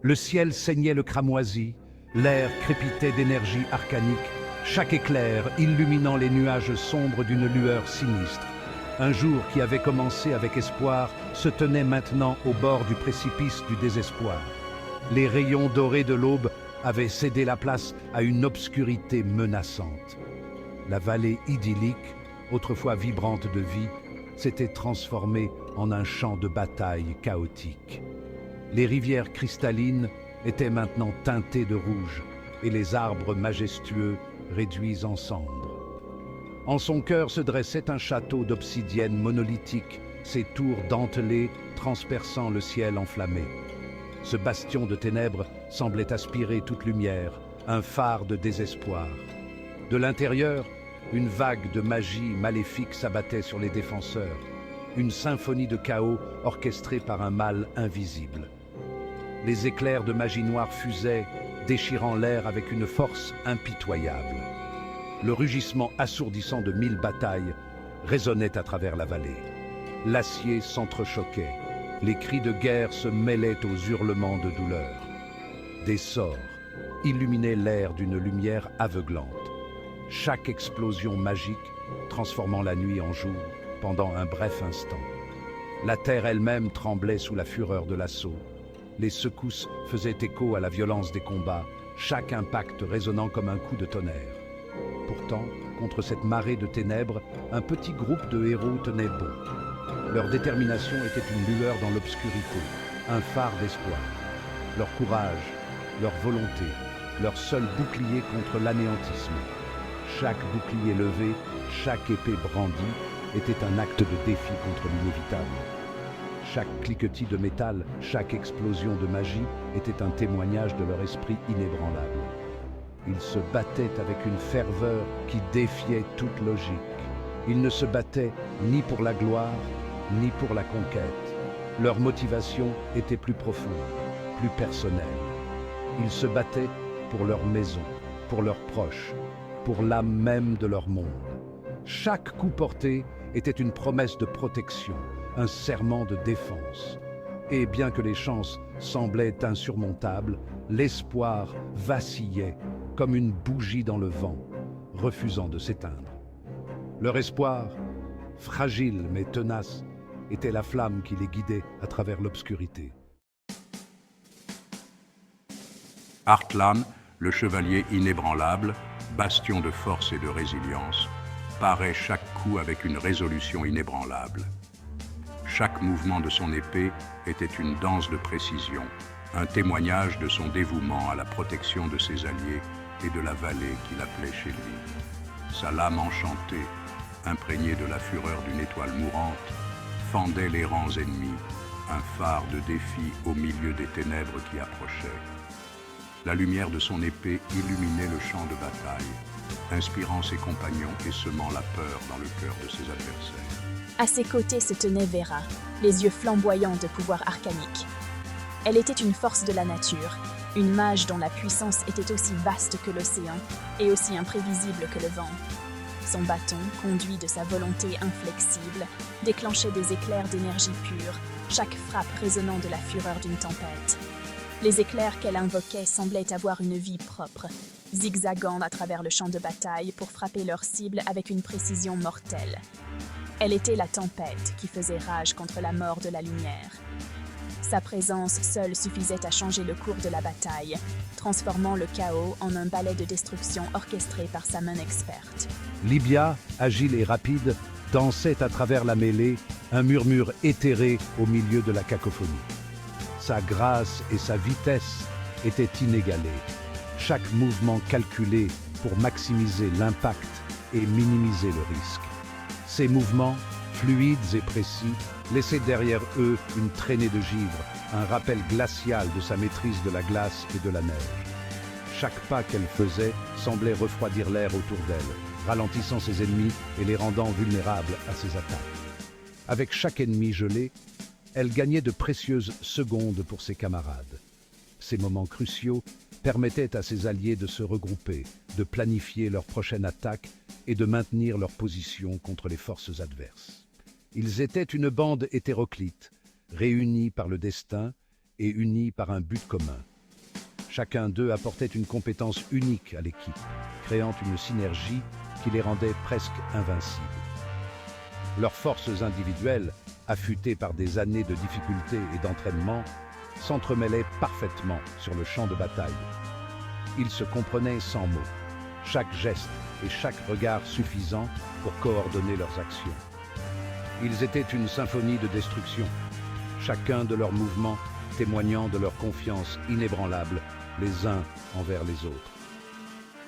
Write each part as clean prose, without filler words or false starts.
Le ciel saignait le cramoisi, l'air crépitait d'énergie arcanique, chaque éclair illuminant les nuages sombres d'une lueur sinistre. Un jour qui avait commencé avec espoir se tenait maintenant au bord du précipice du désespoir. Les rayons dorés de l'aube avaient cédé la place à une obscurité menaçante. La vallée idyllique, autrefois vibrante de vie, s'était transformée en un champ de bataille chaotique. Les rivières cristallines étaient maintenant teintées de rouge et les arbres majestueux réduits en cendres. En son cœur se dressait un château d'obsidienne monolithique, ses tours dentelées transperçant le ciel enflammé. Ce bastion de ténèbres semblait aspirer toute lumière, un phare de désespoir. De l'intérieur, une vague de magie maléfique s'abattait sur les défenseurs, une symphonie de chaos orchestrée par un mal invisible. Les éclairs de magie noire fusaient, déchirant l'air avec une force impitoyable. Le rugissement assourdissant de 1000 batailles résonnait à travers la vallée. L'acier s'entrechoquait, les cris de guerre se mêlaient aux hurlements de douleur. Des sorts illuminaient l'air d'une lumière aveuglante. Chaque explosion magique transformant la nuit en jour pendant un bref instant. La terre elle-même tremblait sous la fureur de l'assaut. Les secousses faisaient écho à la violence des combats, chaque impact résonnant comme un coup de tonnerre. Pourtant, contre cette marée de ténèbres, un petit groupe de héros tenait bon. Leur détermination était une lueur dans l'obscurité, un phare d'espoir. Leur courage, leur volonté, leur seul bouclier contre l'anéantissement. Chaque bouclier levé, chaque épée brandie, était un acte de défi contre l'inévitable. Chaque cliquetis de métal, chaque explosion de magie était un témoignage de leur esprit inébranlable. Ils se battaient avec une ferveur qui défiait toute logique. Ils ne se battaient ni pour la gloire, ni pour la conquête. Leur motivation était plus profonde, plus personnelle. Ils se battaient pour leur maison, pour leurs proches, pour l'âme même de leur monde. Chaque coup porté était une promesse de protection, un serment de défense. Et bien que les chances semblaient insurmontables, l'espoir vacillait comme une bougie dans le vent, refusant de s'éteindre. Leur espoir, fragile mais tenace, était la flamme qui les guidait à travers l'obscurité. Artlan, le chevalier inébranlable, bastion de force et de résilience, parait chaque coup avec une résolution inébranlable. Chaque mouvement de son épée était une danse de précision, un témoignage de son dévouement à la protection de ses alliés et de la vallée qu'il appelait chez lui. Sa lame enchantée, imprégnée de la fureur d'une étoile mourante, fendait les rangs ennemis, un phare de défi au milieu des ténèbres qui approchaient. La lumière de son épée illuminait le champ de bataille, inspirant ses compagnons et semant la peur dans le cœur de ses adversaires. À ses côtés se tenait Vera, les yeux flamboyants de pouvoir arcanique. Elle était une force de la nature, une mage dont la puissance était aussi vaste que l'océan et aussi imprévisible que le vent. Son bâton, conduit de sa volonté inflexible, déclenchait des éclairs d'énergie pure, chaque frappe résonnant de la fureur d'une tempête. Les éclairs qu'elle invoquait semblaient avoir une vie propre, zigzagant à travers le champ de bataille pour frapper leur cible avec une précision mortelle. Elle était la tempête qui faisait rage contre la mort de la lumière. Sa présence seule suffisait à changer le cours de la bataille, transformant le chaos en un ballet de destruction orchestré par sa main experte. Libya, agile et rapide, dansait à travers la mêlée, un murmure éthéré au milieu de la cacophonie. Sa grâce et sa vitesse étaient inégalées, chaque mouvement calculé pour maximiser l'impact et minimiser le risque. Ces mouvements, fluides et précis, laissaient derrière eux une traînée de givre, un rappel glacial de sa maîtrise de la glace et de la neige. Chaque pas qu'elle faisait semblait refroidir l'air autour d'elle, ralentissant ses ennemis et les rendant vulnérables à ses attaques. Avec chaque ennemi gelé, elle gagnait de précieuses secondes pour ses camarades. Ces moments cruciaux permettaient à ses alliés de se regrouper, de planifier leur prochaine attaque et de maintenir leur position contre les forces adverses. Ils étaient une bande hétéroclite, réunis par le destin et unis par un but commun. Chacun d'eux apportait une compétence unique à l'équipe, créant une synergie qui les rendait presque invincibles. Leurs forces individuelles, affûtées par des années de difficultés et d'entraînement, s'entremêlaient parfaitement sur le champ de bataille. Ils se comprenaient sans mots, chaque geste et chaque regard suffisant pour coordonner leurs actions. Ils étaient une symphonie de destruction, chacun de leurs mouvements témoignant de leur confiance inébranlable les uns envers les autres.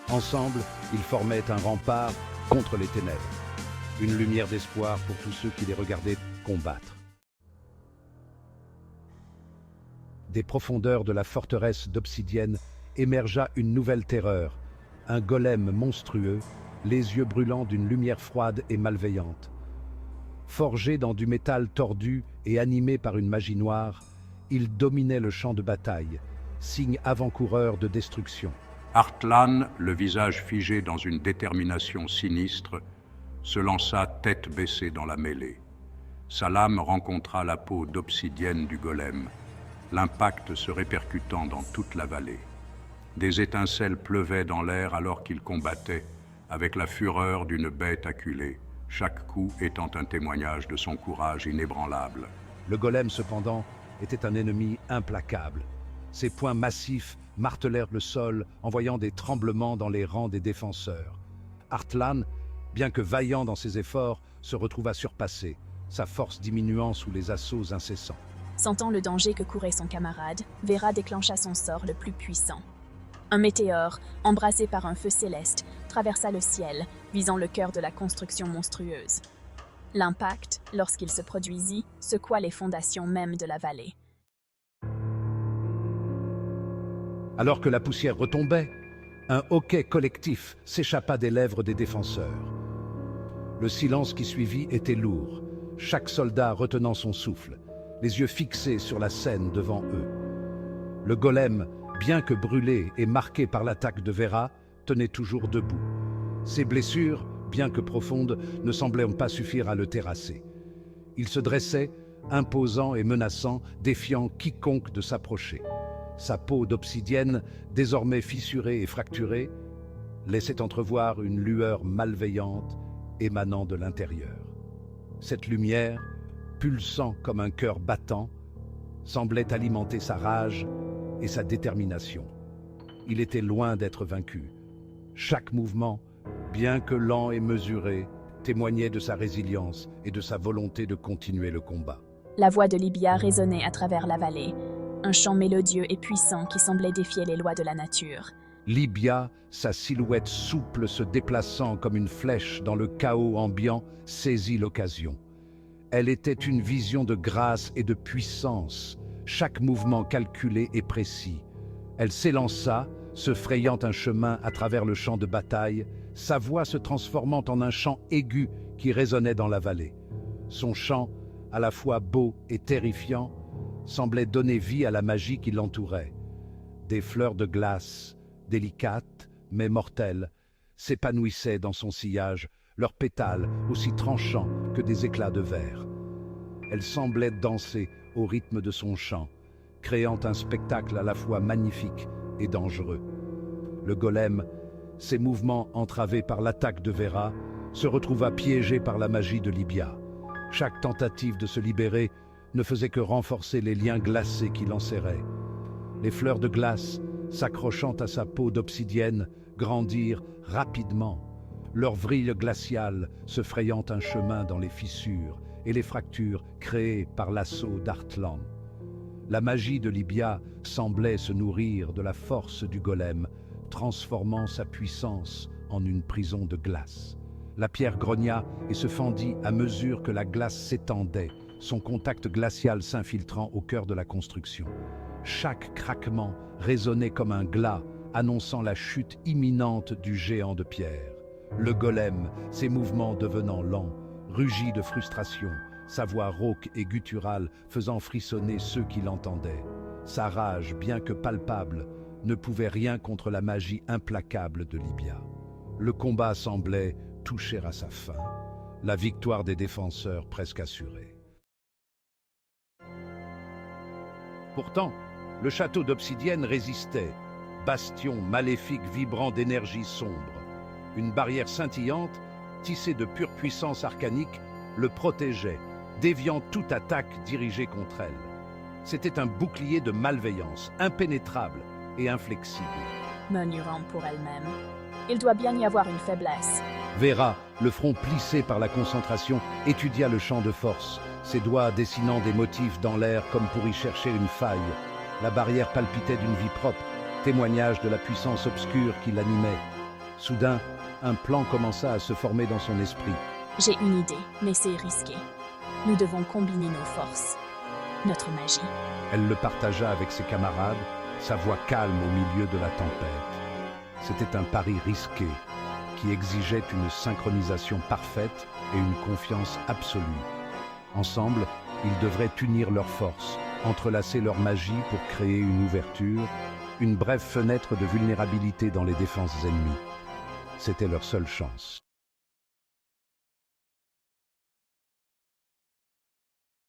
Ensemble, ils formaient un rempart contre les ténèbres, une lumière d'espoir pour tous ceux qui les regardaient combattre. Des profondeurs de la forteresse d'obsidienne émergea une nouvelle terreur, un golem monstrueux, les yeux brûlants d'une lumière froide et malveillante. Forgé dans du métal tordu et animé par une magie noire, il dominait le champ de bataille, signe avant-coureur de destruction. Artlan, le visage figé dans une détermination sinistre, se lança tête baissée dans la mêlée. Sa lame rencontra la peau d'obsidienne du golem, l'impact se répercutant dans toute la vallée. Des étincelles pleuvaient dans l'air alors qu'il combattait, avec la fureur d'une bête acculée, chaque coup étant un témoignage de son courage inébranlable. Le golem, cependant, était un ennemi implacable. Ses poings massifs martelèrent le sol, envoyant des tremblements dans les rangs des défenseurs. Artlan, bien que vaillant dans ses efforts, se retrouva surpassé, sa force diminuant sous les assauts incessants. Sentant le danger que courait son camarade, Vera déclencha son sort le plus puissant. Un météore, embrasé par un feu céleste, traversa le ciel, visant le cœur de la construction monstrueuse. L'impact, lorsqu'il se produisit, secoua les fondations même de la vallée. Alors que la poussière retombait, un hoquet collectif s'échappa des lèvres des défenseurs. Le silence qui suivit était lourd, chaque soldat retenant son souffle, les yeux fixés sur la scène devant eux. Le golem, bien que brûlé et marqué par l'attaque de Vera, tenait toujours debout. Ses blessures, bien que profondes, ne semblaient pas suffire à le terrasser. Il se dressait, imposant et menaçant, défiant quiconque de s'approcher. Sa peau d'obsidienne, désormais fissurée et fracturée, laissait entrevoir une lueur malveillante émanant de l'intérieur. Cette lumière, pulsant comme un cœur battant, semblait alimenter sa rage et sa détermination. Il était loin d'être vaincu. Chaque mouvement, bien que lent et mesuré, témoignait de sa résilience et de sa volonté de continuer le combat. La voix de Libya résonnait à travers la vallée, un chant mélodieux et puissant qui semblait défier les lois de la nature. Libya, sa silhouette souple se déplaçant comme une flèche dans le chaos ambiant, saisit l'occasion. Elle était une vision de grâce et de puissance, chaque mouvement calculé et précis. Elle s'élança, se frayant un chemin à travers le champ de bataille, sa voix se transformant en un chant aigu qui résonnait dans la vallée. Son chant, à la fois beau et terrifiant, semblait donner vie à la magie qui l'entourait. Des fleurs de glace, délicates mais mortelles, s'épanouissaient dans son sillage, leurs pétales aussi tranchants que des éclats de verre. Elle semblait danser au rythme de son chant, créant un spectacle à la fois magnifique et dangereux. Le golem, ses mouvements entravés par l'attaque de Vera, se retrouva piégé par la magie de Libya. Chaque tentative de se libérer ne faisait que renforcer les liens glacés qui l'enserraient. Les fleurs de glace, s'accrochant à sa peau d'obsidienne, grandirent rapidement, leur vrille glaciale se frayant un chemin dans les fissures et les fractures créées par l'assaut d'Artlan. La magie de Libya semblait se nourrir de la force du golem, transformant sa puissance en une prison de glace. La pierre grogna et se fendit à mesure que la glace s'étendait, son contact glacial s'infiltrant au cœur de la construction. Chaque craquement résonnait comme un glas, annonçant la chute imminente du géant de pierre. Le golem, ses mouvements devenant lents, rugit de frustration, sa voix rauque et gutturale faisant frissonner ceux qui l'entendaient. Sa rage, bien que palpable, ne pouvait rien contre la magie implacable de Libya. Le combat semblait toucher à sa fin, la victoire des défenseurs presque assurée. Pourtant, le château d'obsidienne résistait, bastion maléfique vibrant d'énergie sombre. Une barrière scintillante, tissée de pure puissance arcanique, le protégeait, déviant toute attaque dirigée contre elle. C'était un bouclier de malveillance, impénétrable et inflexible. Murmurant pour elle-même. Il doit bien y avoir une faiblesse. Vera, le front plissé par la concentration, étudia le champ de force, ses doigts dessinant des motifs dans l'air comme pour y chercher une faille. La barrière palpitait d'une vie propre, témoignage de la puissance obscure qui l'animait. Soudain, un plan commença à se former dans son esprit. J'ai une idée, mais c'est risqué. Nous devons combiner nos forces. Notre magie. Elle le partagea avec ses camarades, sa voix calme au milieu de la tempête. C'était un pari risqué, qui exigeait une synchronisation parfaite et une confiance absolue. Ensemble, ils devraient unir leurs forces, entrelacer leur magie pour créer une ouverture, une brève fenêtre de vulnérabilité dans les défenses ennemies. C'était leur seule chance.